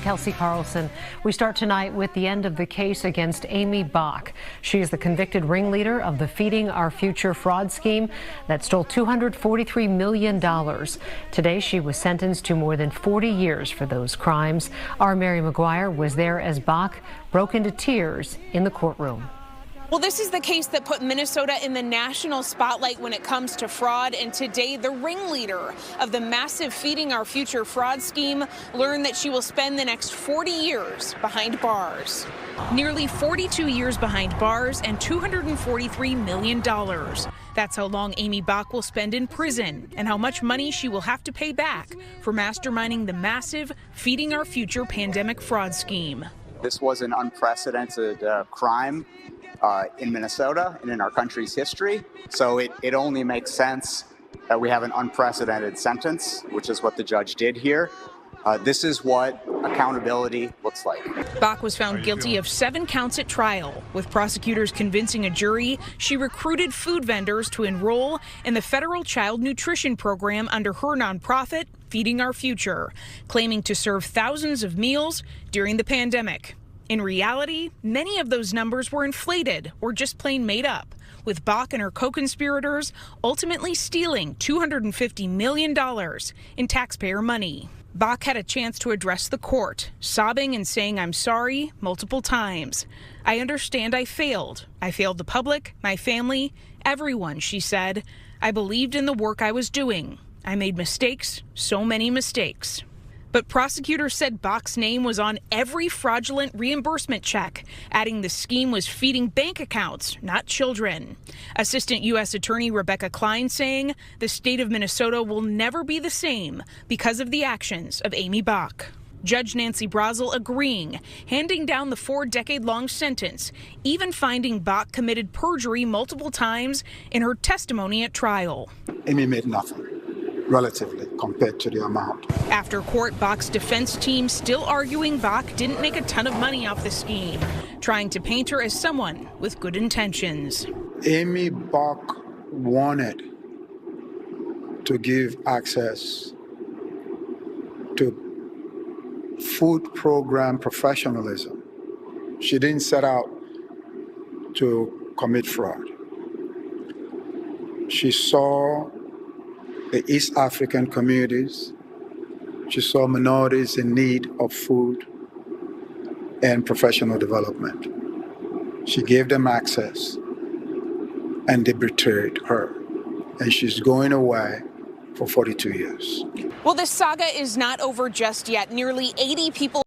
Kelsey Carlson. We start tonight with the end of the case against Amy Bach. She is the convicted ringleader of the Feeding Our Future fraud scheme that stole $243 million. Today, she was sentenced to more than 40 years for those crimes. Our Mary McGuire was there as Bach broke into tears in the courtroom. Well, this is the case that put Minnesota in the national spotlight when it comes to fraud. And today, the ringleader of the massive Feeding Our Future fraud scheme learned that she will spend the next 40 years behind bars. Nearly 42 years behind bars and $243 million. That's how long Amy Bach will spend in prison and how much money she will have to pay back for masterminding the massive Feeding Our Future pandemic fraud scheme. This was an unprecedented crime in Minnesota and in our country's history. So it only makes sense that we have an unprecedented sentence, which is what the judge did here. This is what accountability looks like. Bach was found guilty of 7 counts at trial, with prosecutors convincing a jury she recruited food vendors to enroll in the federal child nutrition program under her nonprofit, Feeding Our Future, claiming to serve thousands of meals during the pandemic. In reality, many of those numbers were inflated or just plain made up, with Bach and her co-conspirators ultimately stealing $250 million in taxpayer money. Bach had a chance to address the court, sobbing and saying, "I'm sorry," multiple times. "I understand I failed. I failed the public, my family, everyone," she said. "I believed in the work I was doing. I made mistakes, so many mistakes." But prosecutors said Bach's name was on every fraudulent reimbursement check, adding the scheme was feeding bank accounts, not children. Assistant U.S. Attorney Rebecca Klein saying the state of Minnesota will never be the same because of the actions of Amy Bach. Judge Nancy Brazel agreeing, handing down the 4-decade-long sentence, even finding Bach committed perjury multiple times in her testimony at trial. Amy made nothing, relatively, compared to the amount. After court, Bach's defense team still arguing Bach didn't make a ton of money off the scheme, trying to paint her as someone with good intentions. Amy Bach wanted to give access to food program professionalism. She didn't set out to commit fraud. She saw the East African communities. She saw minorities in need of food and professional development. She gave them access, and they betrayed her. And she's going away for 42 years. Well, this saga is not over just yet. Nearly 80 people